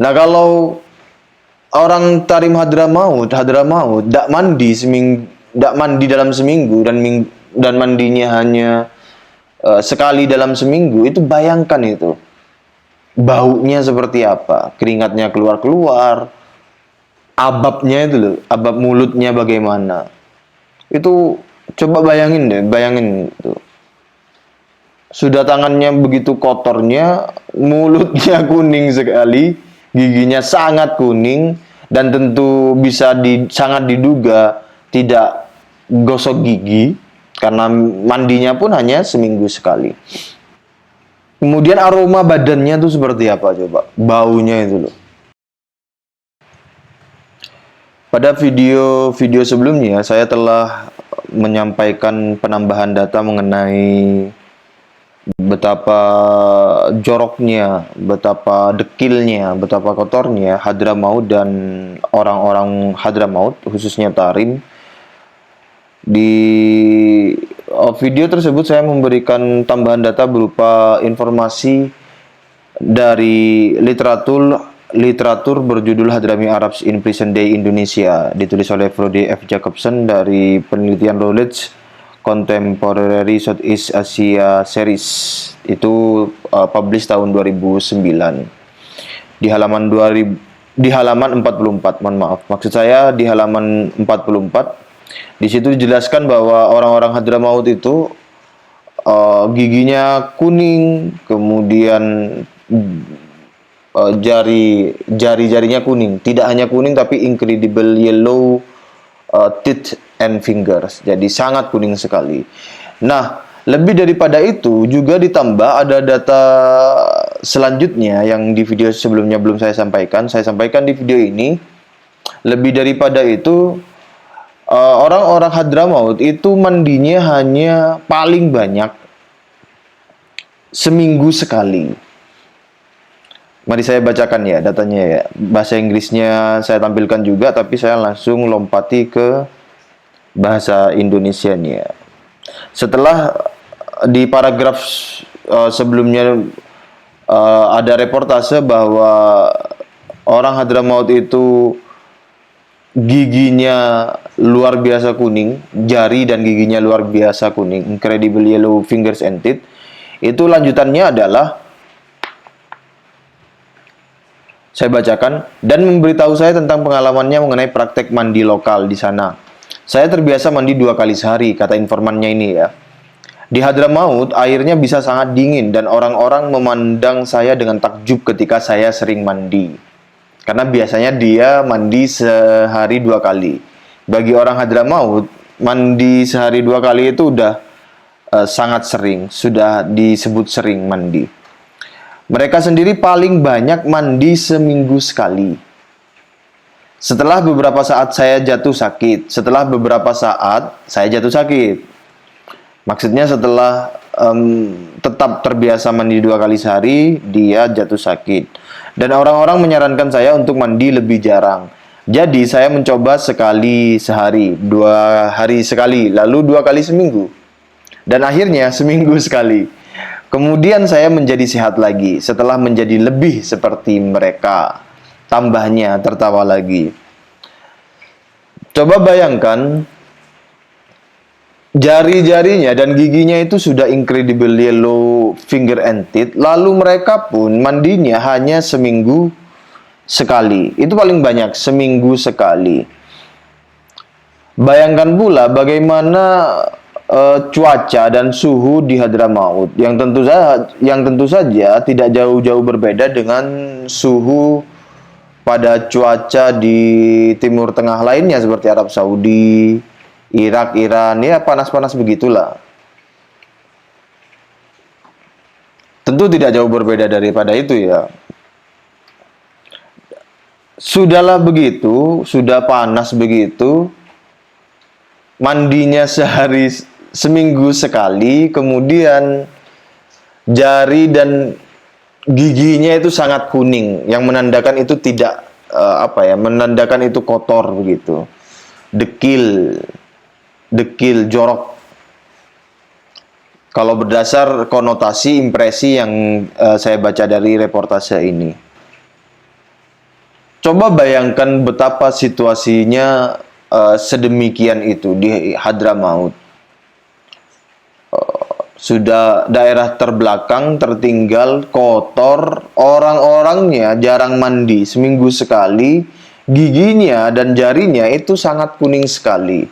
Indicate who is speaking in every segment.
Speaker 1: Nah, kalau orang Tarim Hadramaut dak mandi seminggu, dak mandi dalam seminggu dan mandinya hanya sekali dalam seminggu, itu bayangkan itu baunya seperti apa, keringatnya keluar-keluar, ababnya itu loh, abab mulutnya bagaimana. Itu coba bayangin deh, bayangin tuh. Sudah tangannya begitu kotornya, mulutnya kuning sekali, giginya sangat kuning, dan tentu bisa sangat diduga tidak gosok gigi karena mandinya pun hanya seminggu sekali. Kemudian aroma badannya tuh seperti apa coba? Baunya itu loh. Pada video-video sebelumnya saya telah menyampaikan penambahan data mengenai betapa joroknya, betapa dekilnya, betapa kotornya Hadramaut dan orang-orang Hadramaut, khususnya Tarim. Di video tersebut saya memberikan tambahan data berupa informasi dari literatur berjudul Hadrami Arabs in Present Day Indonesia, ditulis oleh Frode F. Jacobson dari penelitian Knowledge Contemporary Southeast Asia Series. Itu publish tahun 2009 di halaman 44, mohon maaf. Maksud saya di halaman 44. Di situ dijelaskan bahwa orang-orang Hadramaut itu giginya kuning, kemudian jari-jarinya kuning. Tidak hanya kuning tapi incredible yellow teeth and fingers. Jadi sangat kuning sekali. Nah, lebih daripada itu juga ditambah ada data selanjutnya yang di video sebelumnya belum saya sampaikan. Saya sampaikan di video ini. Lebih daripada itu, orang-orang Hadramaut itu mandinya hanya paling banyak seminggu sekali. Mari saya bacakan ya datanya ya. Bahasa Inggrisnya saya tampilkan juga, tapi saya langsung lompati ke bahasa Indonesianya. Setelah di paragraf sebelumnya ada reportase bahwa orang Hadramaut itu giginya luar biasa kuning, jari dan giginya luar biasa kuning, incredible yellow fingers and teeth. Itu lanjutannya adalah, saya bacakan, dan memberitahu saya tentang pengalamannya mengenai praktek mandi lokal di sana. Saya terbiasa mandi 2 kali sehari, kata informannya ini ya. Di Hadramaut, airnya bisa sangat dingin dan orang-orang memandang saya dengan takjub ketika saya sering mandi. Karena biasanya dia mandi sehari 2 kali. Bagi orang Hadramaut, mandi sehari 2 kali itu udah sangat sering, sudah disebut sering mandi. Mereka sendiri paling banyak mandi seminggu sekali. Setelah beberapa saat saya jatuh sakit. Maksudnya setelah tetap terbiasa mandi 2 kali sehari, dia jatuh sakit. Dan orang-orang menyarankan saya untuk mandi lebih jarang. Jadi saya mencoba sekali sehari, 2 hari sekali, lalu 2 kali seminggu. Dan akhirnya seminggu sekali. Kemudian saya menjadi sehat lagi setelah menjadi lebih seperti mereka. Tambahnya tertawa lagi. Coba bayangkan, jari-jarinya dan giginya itu sudah incredible yellow finger and teeth. Lalu mereka pun mandinya hanya seminggu sekali. Itu paling banyak, seminggu sekali. Bayangkan pula bagaimana cuaca dan suhu di Hadramaut yang tentu saja tidak jauh-jauh berbeda dengan suhu pada cuaca di Timur Tengah lainnya seperti Arab Saudi, Irak, Iran, ya panas-panas begitulah. Tentu tidak jauh berbeda daripada itu ya. Sudahlah begitu, sudah panas begitu, mandinya seminggu sekali, kemudian jari dan giginya itu sangat kuning, yang menandakan itu tidak menandakan itu kotor begitu, dekil, jorok. Kalau berdasar konotasi impresi yang saya baca dari reportase ini. Coba bayangkan betapa situasinya sedemikian itu di Hadramaut. Sudah daerah terbelakang, tertinggal, kotor, orang-orangnya jarang mandi, seminggu sekali, giginya dan jarinya itu sangat kuning sekali.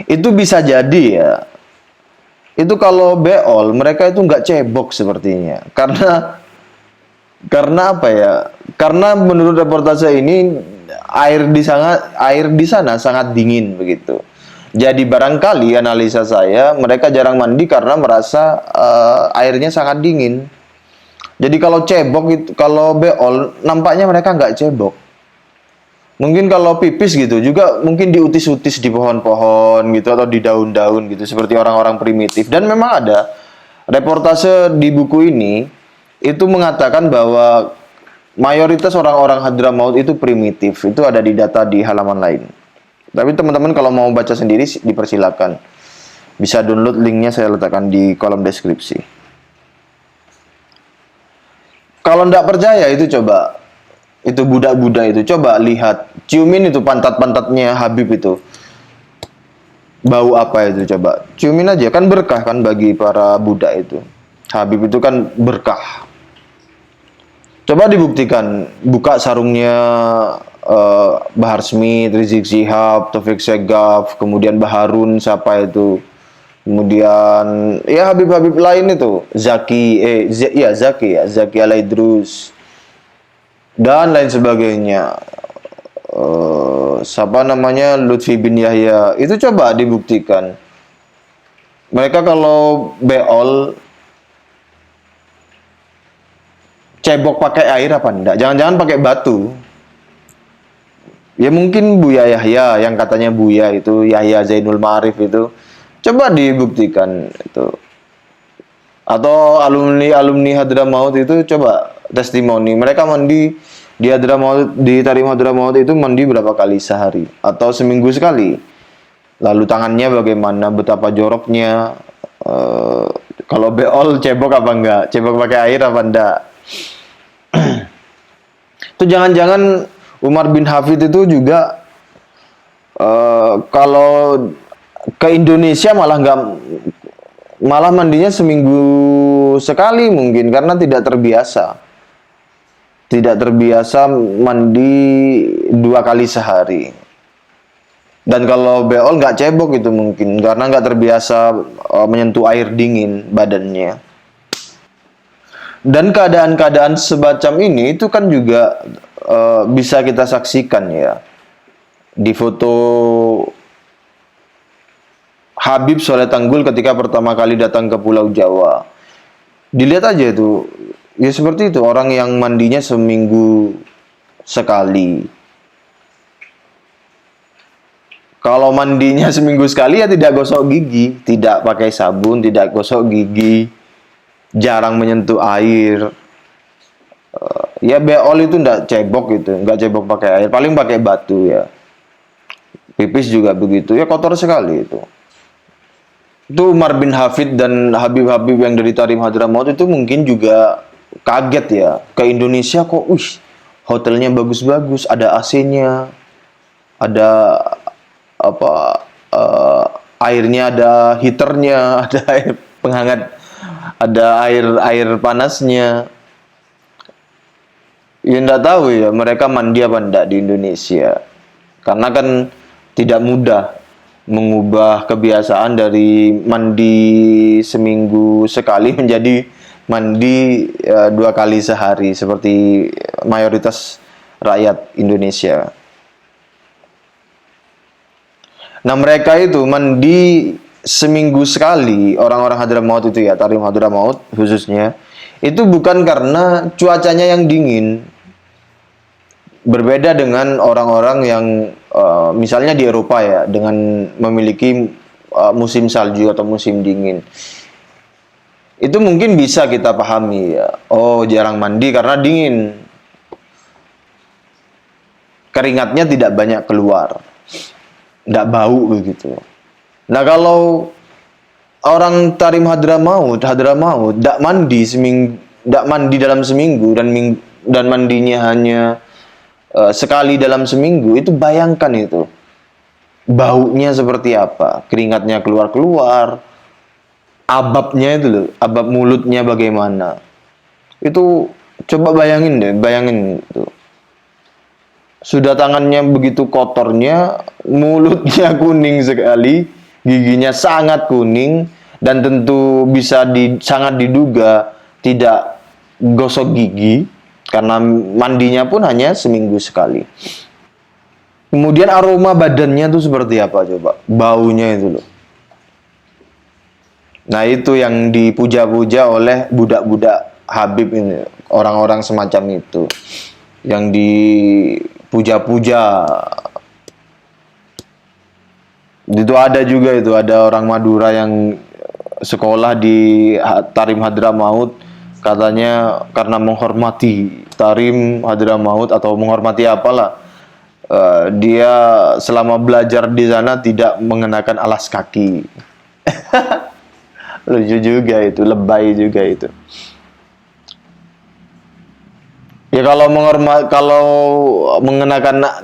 Speaker 1: Itu bisa jadi ya. Itu kalau beol, mereka itu nggak cebok sepertinya. Karena apa ya? Karena menurut reportase ini air di sana sangat dingin begitu. Jadi barangkali analisa saya mereka jarang mandi karena merasa airnya sangat dingin. Jadi kalau cebok itu, kalau beol nampaknya mereka nggak cebok. Mungkin kalau pipis gitu juga mungkin diutis-utis di pohon-pohon gitu atau di daun-daun gitu seperti orang-orang primitif. Dan memang ada reportase di buku ini itu mengatakan bahwa mayoritas orang-orang Hadramaut itu primitif. Itu ada di data di halaman lain. Tapi teman-teman kalau mau baca sendiri dipersilakan. Bisa download linknya, saya letakkan di kolom deskripsi. Kalau nggak percaya itu coba, itu budak-budak itu coba lihat, ciumin itu pantat-pantatnya Habib itu. Bau apa itu coba? Ciumin aja, kan berkah kan bagi para budak itu. Habib itu kan berkah. Coba dibuktikan, buka sarungnya Bahar Smith, Rizik Syihab, Taufik Segaf, kemudian Baharun, siapa itu, kemudian ya Habib-Habib lain itu, Zaki Alaidrus dan lain sebagainya. Siapa namanya, Lutfi bin Yahya, itu coba dibuktikan. Mereka kalau beol cebok pakai air apa enggak? Jangan-jangan pakai batu. Ya mungkin Buya Yahya yang katanya Buya itu Yahya Zainul Ma'arif itu coba dibuktikan itu. Atau alumni Hadramaut itu coba testimoni. Mereka mandi di Hadramaut, di Tarim Hadramaut itu mandi berapa kali sehari atau seminggu sekali. Lalu tangannya bagaimana, betapa joroknya. Kalau beol cebok apa enggak? Cebok pakai air apa enggak? Itu jangan-jangan Umar bin Hafid itu juga kalau ke Indonesia malah mandinya seminggu sekali mungkin karena tidak terbiasa mandi 2 kali sehari. Dan kalau beol nggak cebok itu mungkin karena nggak terbiasa menyentuh air dingin badannya. Dan keadaan-keadaan semacam ini itu kan juga bisa kita saksikan ya di foto Habib Soleh Tanggul ketika pertama kali datang ke Pulau Jawa. Dilihat aja itu, ya seperti itu, orang yang mandinya seminggu sekali. Kalau mandinya seminggu sekali ya tidak gosok gigi, tidak pakai sabun, tidak gosok gigi, jarang menyentuh air. Ya beol itu enggak cebok gitu, enggak cebok pakai air, paling pakai batu ya. Pipis juga begitu, ya kotor sekali itu. Itu Umar bin Hafid dan Habib-Habib yang dari Tarim Hadramaut itu mungkin juga kaget ya, ke Indonesia kok, hotelnya bagus-bagus, ada AC-nya, ada apa, airnya ada heaternya, ada air penghangat, ada air panasnya. Ya enggak tahu ya mereka mandi apa enggak di Indonesia. Karena kan tidak mudah mengubah kebiasaan dari mandi seminggu sekali menjadi mandi 2 kali sehari seperti mayoritas rakyat Indonesia. Nah mereka itu mandi seminggu sekali, orang-orang Hadramaut itu ya, Tarim Hadramaut khususnya, itu bukan karena cuacanya yang dingin. Berbeda dengan orang-orang yang misalnya di Eropa ya, dengan memiliki musim salju atau musim dingin. Itu mungkin bisa kita pahami ya. Oh, jarang mandi karena dingin. Keringatnya tidak banyak keluar. Nggak bau begitu. Nah, kalau orang Tarim Hadramaut nggak mandi dalam seminggu mandinya hanya sekali dalam seminggu, itu bayangkan itu baunya seperti apa, keringatnya keluar-keluar, ababnya itu loh, abab mulutnya bagaimana. Itu coba bayangin deh, bayangin itu. Sudah tangannya begitu kotornya, mulutnya kuning sekali, giginya sangat kuning, dan tentu bisa sangat diduga tidak gosok gigi, karena mandinya pun hanya seminggu sekali. Kemudian aroma badannya tuh seperti apa coba? Baunya itu loh. Nah itu yang dipuja-puja oleh budak-budak Habib ini, orang-orang semacam itu, yang dipuja-puja. Itu ada juga, itu ada orang Madura yang sekolah di Tarim Hadramaut, katanya karena menghormati Tarim Hadramaut atau menghormati apalah, dia selama belajar di sana tidak mengenakan alas kaki. Lucu juga itu, lebay juga itu. Ya kalau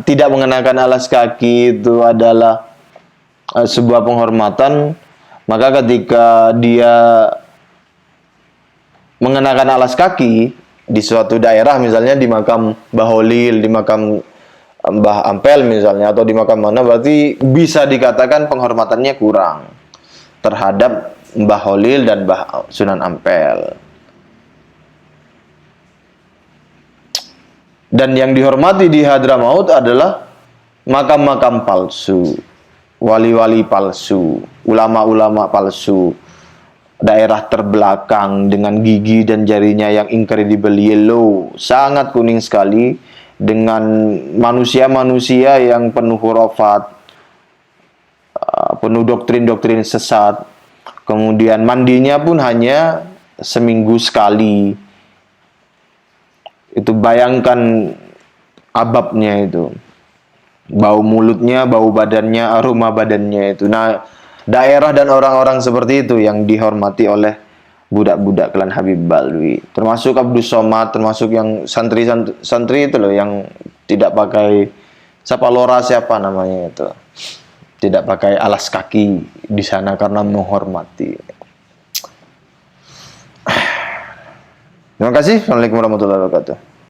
Speaker 1: tidak mengenakan alas kaki itu adalah sebuah penghormatan, maka ketika dia mengenakan alas kaki di suatu daerah, misalnya di makam Mbah Holil, di makam Mbah Ampel misalnya, atau di makam mana, berarti bisa dikatakan penghormatannya kurang terhadap Mbah Holil dan Mbah Sunan Ampel. Dan yang dihormati di Hadramaut adalah makam-makam palsu, wali-wali palsu, ulama-ulama palsu, daerah terbelakang dengan gigi dan jarinya yang incredible yellow, sangat kuning sekali, dengan manusia-manusia yang penuh hurafat, penuh doktrin-doktrin sesat. Kemudian mandinya pun hanya seminggu sekali. Itu bayangkan ababnya itu, bau mulutnya, bau badannya, aroma badannya itu. Nah, daerah dan orang-orang seperti itu yang dihormati oleh budak-budak klan Habib Balwi, termasuk Abdus Somad, termasuk yang santri itu loh, yang tidak pakai siapa namanya itu, tidak pakai alas kaki di sana karena menghormati. Terima kasih. Assalamualaikum warahmatullahi wabarakatuh.